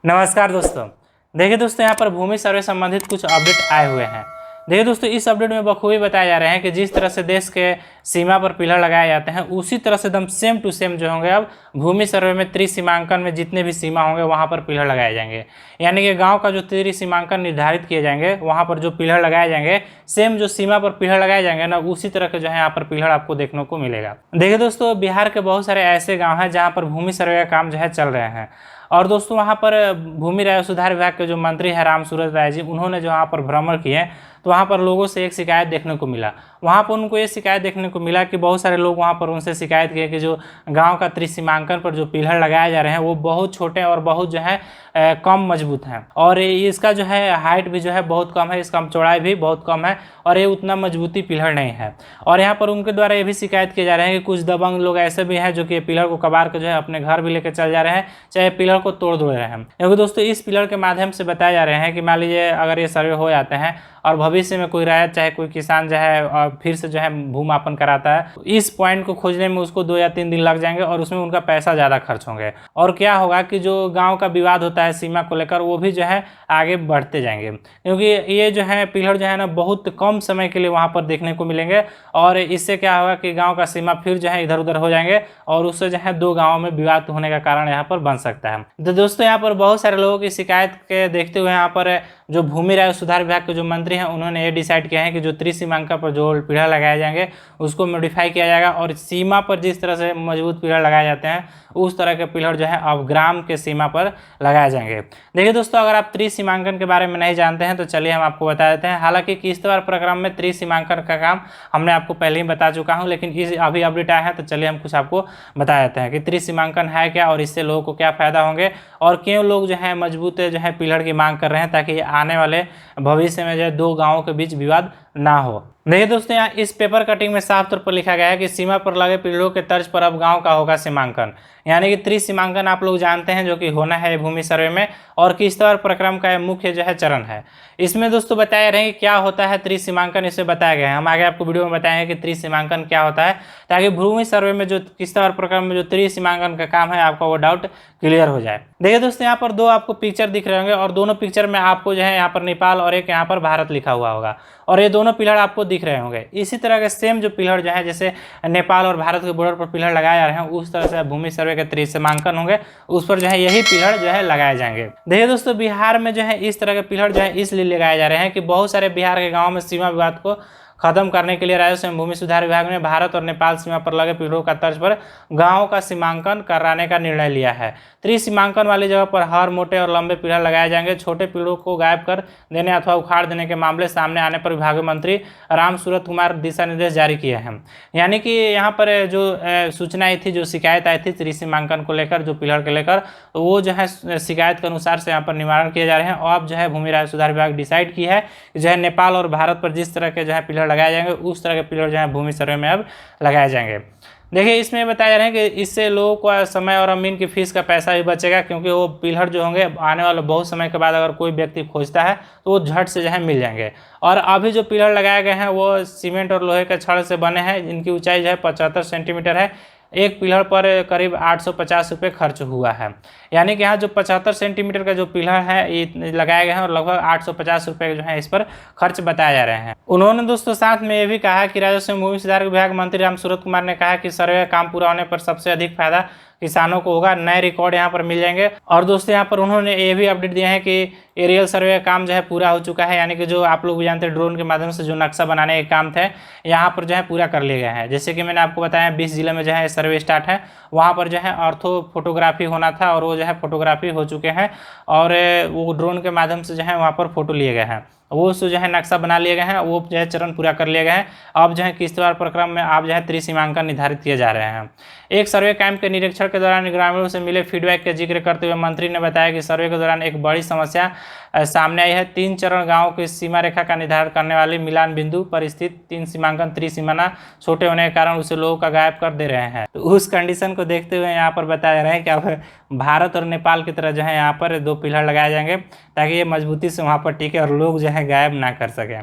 नमस्कार दोस्तों। देखिए दोस्तों, यहाँ पर भूमि सर्वे संबंधित कुछ अपडेट आए हुए हैं। देखिए दोस्तों, इस अपडेट में बखूबी बताया जा रहे हैं कि जिस तरह से देश के सीमा पर पिलर लगाए जाते हैं उसी तरह से एकदम सेम टू सेम जो होंगे अब भूमि सर्वे में त्रिसीमांकन में जितने भी सीमा होंगे वहाँ पर पिलर लगाए जाएंगे। यानी कि गाँव का जो त्रिसीमांकन निर्धारित किए जाएंगे वहाँ पर जो पिलर लगाए जाएंगे, सेम जो सीमा पर पिलर लगाए जाएंगे ना, उसी तरह के जो है यहाँ पर पिलर आपको देखने को मिलेगा। देखिए दोस्तों, बिहार के बहुत सारे ऐसे गाँव हैं जहाँ पर भूमि सर्वे का काम जो है चल रहे हैं। और दोस्तों, वहाँ पर भूमि राजस्व सुधार विभाग के जो मंत्री हैं रामसूरत राय जी, उन्होंने जो वहाँ पर भ्रमण किए तो वहाँ पर लोगों से एक शिकायत देखने को मिला। वहाँ पर उनको ये शिकायत देखने को मिला कि बहुत सारे लोग वहाँ पर उनसे शिकायत किए कि जो गांव का त्रिसीमांकन पर जो पिलर लगाए जा रहे हैं वो बहुत छोटे और बहुत जो है कम मजबूत हैं, और इसका जो है हाइट भी जो है बहुत कम है, इसका चौड़ाई भी बहुत कम है, और ये उतना मजबूती पिलर नहीं है। और यहाँ पर उनके द्वारा ये भी शिकायत किए जा रहे हैं कि कुछ दबंग लोग ऐसे भी हैं जो कि पिलर को कबार के जो है अपने घर भी लेकर चल जा रहे हैं, चाहे पिलर को तोड़ रहे हैं। क्योंकि दोस्तों, इस पिलर के माध्यम से बताया जा रहे हैं कि मान लीजिए अगर ये सर्वे हो जाते हैं और भविष्य में कोई रैयत चाहे कोई किसान जो है फिर से जो है भूमापन कराता है, तो इस पॉइंट को खोजने में उसको 2 या 3 दिन लग जाएंगे और उसमें उनका पैसा ज़्यादा खर्च होंगे। और क्या होगा कि जो गांव का विवाद होता है सीमा को लेकर, वो भी जो है आगे बढ़ते जाएंगे, क्योंकि ये जो है पिलर जो है ना बहुत कम समय के लिए वहाँ पर देखने को मिलेंगे। और इससे क्या होगा कि गाँव का सीमा फिर जो है इधर उधर हो जाएंगे और उससे जो है 2 गाँवों में विवाद होने का कारण यहाँ पर बन सकता है। तो दोस्तों, यहाँ पर बहुत सारे लोगों की शिकायत के देखते हुए यहाँ पर जो भूमि राजस्व सुधार विभाग के जो मंत्री हैं उन्होंने ये डिसाइड किया है कि जो त्रिसीमांकन पर जो पिलर लगाए जाएंगे उसको मॉडिफाई किया जाएगा, और सीमा पर जिस तरह से मजबूत पिलर लगाए जाते हैं उस तरह के पिलर जो है अब ग्राम के सीमा पर लगाए जाएंगे। देखिए दोस्तों, अगर आप त्रिसीमांकन के बारे में नहीं जानते हैं तो चलिए हम आपको बता देते हैं। हालांकि किश्तवाड़ प्रक्रम में त्रिसीमांकन का काम हमने आपको पहले ही बता चुका हूं, लेकिन इस अभी अपडेट आया है तो चलिए हम कुछ आपको बता देते हैं कि त्रिसीमांकन है क्या और इससे लोगों को क्या फायदा होंगे और क्यों लोग जो है मजबूत जो है पिलर की मांग कर रहे हैं, ताकि आने वाले भविष्य में जो है 2 गाँवों के बीच विवाद ना हो। देखिए दोस्तों, यहाँ इस पेपर कटिंग में साफ तौर पर लिखा गया है कि सीमा पर लगे पिलरों के तर्ज पर अब गांव का होगा सीमांकन। यानी कि त्रिसीमांकन आप लोग जानते हैं जो कि होना है भूमि सर्वे में, और किश्तवाड़ प्रक्रम का मुख्य जो है चरण है। इसमें दोस्तों बताया रहे कि क्या होता है त्रिसीमांकन, इसे बताया गया है। हम आगे आपको वीडियो में बताएंगे कि त्रिसीमांकन क्या होता है, ताकि भूमि सर्वे में जो किश्तवाड़ प्रक्रम में जो त्रिसीमांकन का काम है आपका वो डाउट क्लियर हो जाए। देखिए दोस्तों, यहाँ पर 2 आपको पिक्चर दिख रहे होंगे और दोनों पिक्चर में आपको जो है यहाँ पर नेपाल और एक यहाँ पर भारत लिखा हुआ होगा, और ये दोनों पिलर आपको दिख रहे होंगे। इसी तरह के सेम जो पिलर जो है जैसे नेपाल और भारत के बॉर्डर पर पिलर लगाए जा रहे हैं उस तरह से भूमि सर्वे के त्रिसीमांकन होंगे, उस पर जो है यही पिलर जो है लगाए जाएंगे। देखिए दोस्तों, बिहार में जो है इस तरह के पिलर जो है इसलिए लगाए जा रहे हैं कि बहुत सारे बिहार के गाँव में सीमा विवाद को खत्म करने के लिए राजस्व एवं भूमि सुधार विभाग ने भारत और नेपाल सीमा पर लगे पिलरों का तर्ज पर गांवों का सीमांकन कराने का निर्णय लिया है। त्रिसीमांकन वाली जगह पर हर मोटे और लंबे पिलर लगाए जाएंगे। छोटे पिलरों को गायब कर देने अथवा उखाड़ देने के मामले सामने आने पर विभागीय मंत्री रामसूरत कुमार दिशा निर्देश जारी किए हैं। यानी कि यहाँ पर जो सूचना आई थी, जो शिकायत आई थी त्रिसीमांकन को लेकर, जो पिलर को लेकर, तो वो जो है शिकायत के अनुसार से यहाँ पर निवारण किए जा रहे हैं। और अब जो है भूमि राजस्व सुधार विभाग डिसाइड की है जो है नेपाल और भारत पर जिस तरह के जो है पिलर लगाए जाएंगे उस तरह के पिलर जो है भूमि सर्वे में अब लगाए जाएंगे। देखिए, इसमें बताया जा रहा है कि इससे लोगों को समय और अमीन की फीस का पैसा भी बचेगा, क्योंकि वो पिलर जो होंगे आने वाले बहुत समय के बाद अगर कोई व्यक्ति खोजता है तो वो झट से जो है मिल जाएंगे। और अभी जो पिलर लगाए गए हैं वो सीमेंट और लोहे के छड़ से बने हैं, जिनकी ऊंचाई जो है 75 सेंटीमीटर है। एक पिलर पर करीब 850 रुपये खर्च हुआ है। यानी कि यहाँ जो 75 सेंटीमीटर का जो पिलर है ये लगाए गए हैं और लगभग 850 रुपये जो है इस पर खर्च बताए जा रहे हैं। उन्होंने दोस्तों साथ में ये भी कहा कि राजस्व एवं भूमि सुधार विभाग मंत्री रामसूरत कुमार ने कहा कि सर्वे का काम पूरा होने पर सबसे अधिक फायदा किसानों को होगा, नए रिकॉर्ड यहाँ पर मिल जाएंगे। और दोस्तों, यहाँ पर उन्होंने ये भी अपडेट दिया है कि एरियल सर्वे का काम जो है पूरा हो चुका है। यानी कि जो आप लोग भी जानते हैं ड्रोन के माध्यम से जो नक्शा बनाने के काम थे यहाँ पर जो है पूरा कर लिए गए हैं। जैसे कि मैंने आपको बताया 20 जिले में जो है सर्वे स्टार्ट है, वहाँ पर जो है ऑर्थो फोटोग्राफी होना था और वो जो है फोटोग्राफी हो चुके हैं, और वो ड्रोन के माध्यम से जो है वहाँ पर फोटो लिए गए हैं, वो जो है नक्शा बना लिए गए हैं, वो जो है चरण पूरा कर लिए गए हैं। अब जो है किश्तवाड़ प्रक्रम में आप जो है त्रिसीमांकन निर्धारित किए जा रहे हैं। एक सर्वे कैंप के निरीक्षण के दौरान ग्रामीणों से मिले फीडबैक का जिक्र करते हुए मंत्री ने बताया कि सर्वे के दौरान एक बड़ी समस्या सामने आई है। 3 चरण गाँव की सीमा रेखा का निर्धारण करने वाली मिलान बिंदु पर स्थित 3 सीमांकन त्रिसीमाना छोटे होने के कारण उसे लोगों का गायब कर दे रहे हैं। तो उस कंडीशन को देखते हुए यहाँ पर बताया जा रहा है कि अब भारत और नेपाल की तरह जो है यहाँ पर 2 पिलर लगाए जाएंगे, ताकि ये मजबूती से वहाँ पर टिके और लोग जो है गायब ना कर सके।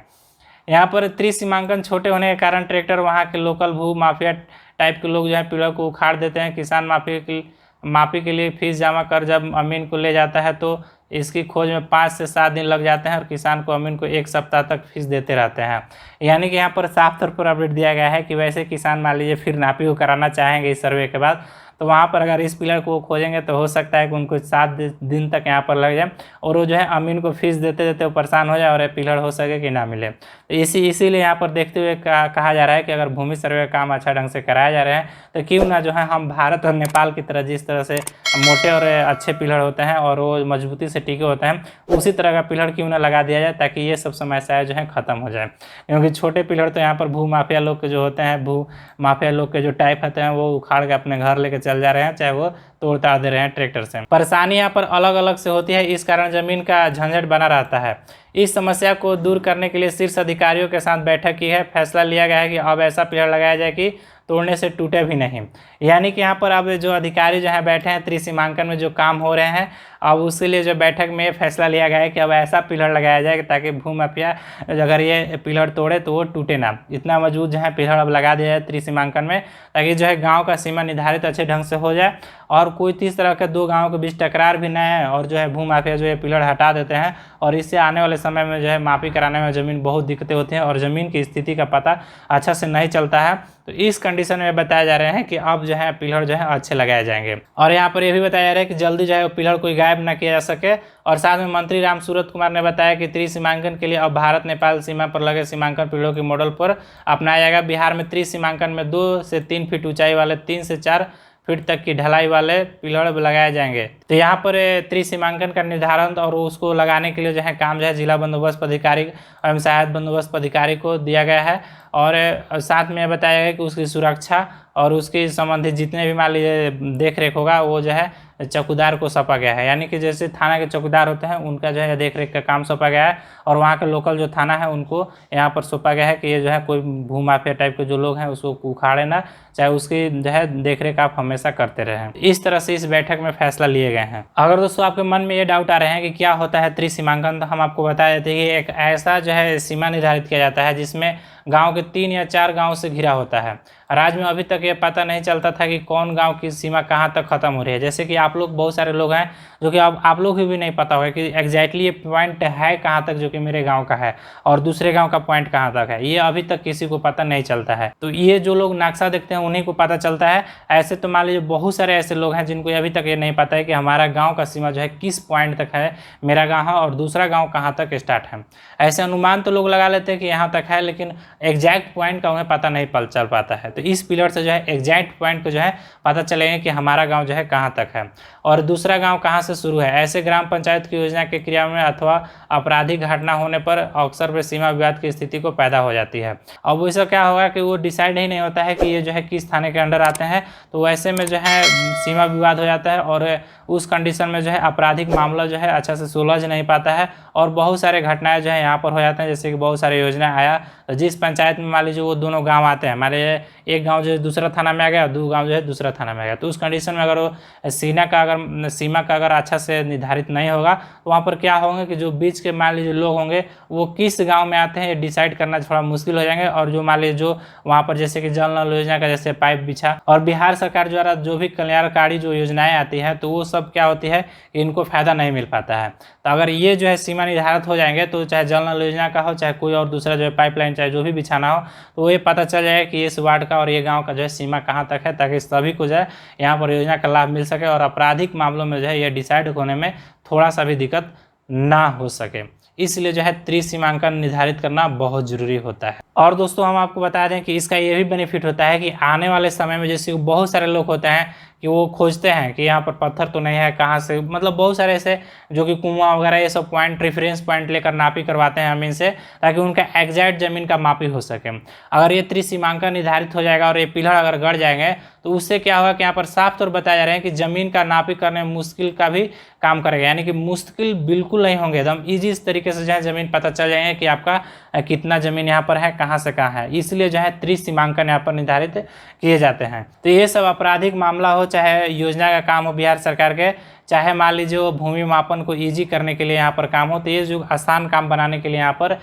यहाँ पर त्रिसीमांकन छोटे होने के कारण ट्रैक्टर वहाँ के लोकल भू माफिया टाइप के लोग जो है पिलर को उखाड़ देते हैं। किसान माफिया की मापी के लिए फीस जमा कर जब अमीन को ले जाता है तो इसकी खोज में 5 से 7 दिन लग जाते हैं और किसान को अमीन को 1 सप्ताह तक फीस देते रहते हैं। यानी कि यहाँ पर साफ तौर पर अपडेट दिया गया है कि वैसे किसान मान लीजिए फिर नापी को कराना चाहेंगे इस सर्वे के बाद, तो वहाँ पर अगर इस पिलर को खोजेंगे तो हो सकता है कि उनको 7 दिन तक यहाँ पर लग जाए और वो जो है अमीन को फीस देते देते वो परेशान हो जाए और ये पिलर हो सके कि ना मिले। तो इसीलिए यहाँ पर देखते हुए कहा जा रहा है कि अगर भूमि सर्वे का काम अच्छा ढंग से कराया जा रहा है तो क्यों ना जो है हम भारत और नेपाल की तरह जिस तरह से मोटे और अच्छे पिलर होते हैं और वो मजबूती से टिके होते हैं, उसी तरह का पिलर क्यों ना लगा दिया जाए ताकि ये सब समस्याएं जो है ख़त्म हो जाए। क्योंकि छोटे पिलर तो यहाँ पर भू माफिया लोग के जो होते हैं, भू माफिया लोग के जो टाइप होते हैं वो उखाड़ के अपने घर लेके चल जा रहे हैं, चाहे वो तोड़ ताड़ दे रहे हैं ट्रैक्टर से। परेशानी यहाँ पर अलग अलग से होती है, इस कारण जमीन का झंझट बना रहता है। इस समस्या को दूर करने के लिए शीर्ष अधिकारियों के साथ बैठक की है। फैसला लिया गया है कि अब ऐसा पिलर लगाया जाए कि तोड़ने से टूटे भी नहीं। यानी कि यहाँ पर अब जो अधिकारी जो है बैठे हैं त्रिसीमांकन में जो काम हो रहे हैं, अब उसके लिए जो बैठक में फैसला लिया गया है कि अब ऐसा पिलर लगाया जाए ताकि भूमाफिया अगर ये पिलर तोड़े तो वो टूटे ना। इतना मजबूत जो है पिलर अब लगा दिया है त्रिसीमांकन में ताकि जो है गाँव का सीमा निर्धारित अच्छे ढंग से हो जाए और कोई तीस तरह के दो गाँव के बीच टकरार भी ना है और जो है भूमाफिया जो है पिलर हटा देते हैं और इससे आने वाले समय में जो है मापी कराने में ज़मीन बहुत दिक्कतें होती हैं और ज़मीन की स्थिति का पता अच्छा से नहीं चलता है। तो इस कंडीशन में बताया जा रहे हैं कि अब जो है पिलर जो है अच्छे लगाए जाएंगे और यहाँ पर यह भी बताया जा रहा है कि जल्दी जो है पिलर कोई गायब ना किया जा सके। और साथ में मंत्री राम सूरत कुमार ने बताया कि त्रिसीमांकन के लिए अब भारत नेपाल सीमा पर लगे सीमांकन पिलरों के मॉडल पर अपनाया जाएगा। बिहार में त्रिसीमांकन में 2 से 3 फीट ऊंचाई वाले 3 से 4 फीट तक की ढलाई वाले पिलर लगाए जाएंगे। तो यहाँ पर त्रिसीमांकन का निर्धारण और उसको लगाने के लिए जो है काम जो है जिला बंदोबस्त अधिकारी एवं सहायक बंदोबस्त अधिकारी को दिया गया है और साथ में बताया गया कि उसकी सुरक्षा और उसके संबंधित जितने भी मान लीजिए देख रेख होगा वो जो है चौकीदार को सौंपा गया है। यानी कि जैसे थाना के चौकीदार होते हैं उनका जो है देख रेख का काम सौंपा गया है और वहाँ के लोकल जो थाना है उनको यहाँ पर सौंपा गया है कि ये जो है कोई भूमाफिया टाइप के जो लोग हैं उसको उखाड़े ना, चाहे उसकी जो है देख रेख आप हमेशा करते रहें। इस तरह से इस बैठक में फैसला लिए गए हैं। अगर दोस्तों आपके मन में ये डाउट आ रहे हैं कि क्या होता है त्रिसीमांकन, तो हम आपको बता देते हैं कि एक ऐसा जो है सीमा निर्धारित किया जाता है जिसमें गांव के 3 या 4 गांव से घिरा होता है। राज्य में अभी तक ये पता नहीं चलता था कि कौन गांव की सीमा कहां तक खत्म हो रही है। जैसे कि आप लोग बहुत सारे लोग हैं जो कि अब आप लोग भी नहीं पता होगा कि एग्जैक्टली ये पॉइंट है कहां तक जो कि मेरे गांव का है और दूसरे गांव का पॉइंट कहां तक है, ये अभी तक किसी को पता नहीं चलता है। तो ये जो लोग नक्शा देखते हैं उन्हीं को पता चलता है। ऐसे तो मान लीजिए बहुत सारे ऐसे लोग हैं जिनको अभी तक ये नहीं पता है कि हमारा गाँव का सीमा जो है किस पॉइंट तक है, मेरा गाँव है और दूसरा गाँव कहाँ तक स्टार्ट है। ऐसे अनुमान तो लोग लगा लेते हैं कि यहाँ तक है, लेकिन एग्जैक्ट पॉइंट का उन्हें पता नहीं चल पाता है। तो इस पिलर से जो है एग्जैक्ट पॉइंट को जो है पता चलेगा कि हमारा गांव जो है कहां तक है और दूसरा गांव कहां से शुरू है। ऐसे ग्राम पंचायत की योजना के क्रिया में अथवा आपराधिक घटना होने पर अक्सर वे सीमा विवाद की स्थिति को पैदा हो जाती है। अब वैसा क्या होगा कि वो डिसाइड ही नहीं होता है कि ये जो है किस थाने के अंडर आते हैं, तो वैसे में जो है सीमा विवाद हो जाता है और उस कंडीशन में जो है आपराधिक मामला जो है अच्छा से सुलझ नहीं पाता है और बहुत सारे घटनाएं जो है यहाँ पर हो जाते हैं। जैसे कि बहुत सारे योजना आया तो जिस पंचायत में मान लीजिए वो दोनों गांव आते हैं, मान लीजिए एक गांव जो है दूसरा थाना में आ गया, 2 गांव जो है दूसरा थाना में आ गया, तो उस कंडीशन में अगर वो सीमा का अगर अच्छा से निर्धारित नहीं होगा तो वहाँ पर क्या होंगे कि जो बीच के मान लीजिए लोग होंगे वो किस गाँव में आते हैं ये डिसाइड करना थोड़ा मुश्किल हो जाएंगे। और जो मान लीजिए जो वहाँ पर जैसे कि जल नल योजना का जैसे पाइप बिछा और बिहार सरकार द्वारा जो भी कल्याणकारी जो योजनाएं आती हैं तो वो सब क्या होती है कि इनको फायदा नहीं मिल पाता है। तो अगर ये जो है सीमा निर्धारित हो जाएंगे तो चाहे जल नल योजना का हो चाहे कोई और दूसरा जो है पाइपलाइन चाहे जो भी बिछाना हो तो ये पता चल जाएगा कि इस वार्ड का और ये गांव का जो है सीमा कहां तक है, ताकि सभी को जो है यहाँ पर योजना का लाभ मिल सके और आपराधिक मामलों में जो है ये डिसाइड होने में थोड़ा सा भी दिक्कत ना हो सके। इसलिए जो है त्रिसीमांकन निर्धारित करना बहुत जरूरी होता है। और दोस्तों हम आपको बता दें कि इसका ये भी बेनिफिट होता है कि आने वाले समय में जैसे बहुत सारे लोग होते हैं कि वो खोजते हैं कि यहाँ पर पत्थर तो नहीं है कहाँ से, मतलब बहुत सारे ऐसे जो कि कुआं वगैरह ये सब पॉइंट रेफरेंस पॉइंट लेकर नापी करवाते हैं जमीन से ताकि उनका एग्जैक्ट जमीन का मापी हो सके। अगर ये त्रिसीमांकन निर्धारित हो जाएगा और ये पिलर अगर गड़ जाएंगे तो उससे क्या होगा कि यहाँ पर साफ तौर बताया जा रहा है कि जमीन का नापी करने में मुश्किल का भी काम करेगा। यानी कि मुश्किल बिल्कुल नहीं होंगे, एकदम ईजी इस तरीके से जो है जमीन पता चल जाएंगे कि आपका कितना जमीन यहाँ पर है, कहाँ से कहाँ है। इसलिए जो है त्रिसीमांकन यहाँ पर निर्धारित किए जाते हैं। तो ये सब आपराधिक मामला हो चाहे योजना का काम हो बिहार सरकार के, चाहे मान लीजिए वो भूमि मापन को ईजी करने के लिए यहाँ पर काम हो, तो ये जो आसान काम बनाने के लिए यहाँ पर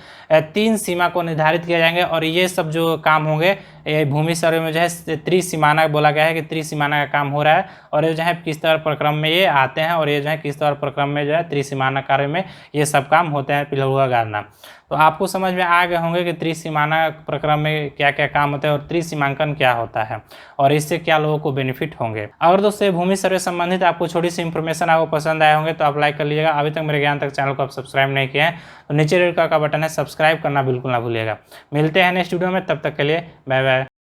3 सीमा को निर्धारित किया जाएंगे। और ये सब जो काम होंगे ये भूमि सर्वे में जो है त्रिसीमाना बोला गया है कि त्रिसीमाना का काम हो रहा है। और ये जो है किस्तवार प्रक्रम में ये आते हैं, और ये जो है किस्तवार प्रक्रम में जो है त्रिसीमाना कार्य में ये सब काम होते हैं पिलहुआ गाड़ना। तो आपको समझ में आ गए होंगे कि त्रिसीमाना प्रक्रम में क्या क्या काम होता है और त्रिसीमांकन क्या होता है और इससे क्या लोगों को बेनिफिट होंगे। अगर दोस्तों भूमि सर्वे संबंधित आपको छोटी सी इंफॉर्मेशन आपको पसंद आए होंगे तो आप लाइक कर लीजिएगा। अभी तक मेरे ज्ञान तक चैनल को आप सब्सक्राइब नहीं किए हैं तो नीचे रेड कलर का बटन है, सब्सक्राइब करना बिल्कुल ना भूलिएगा। मिलते हैं नेक्स्ट वीडियो में, तब तक के लिए बाय बाय।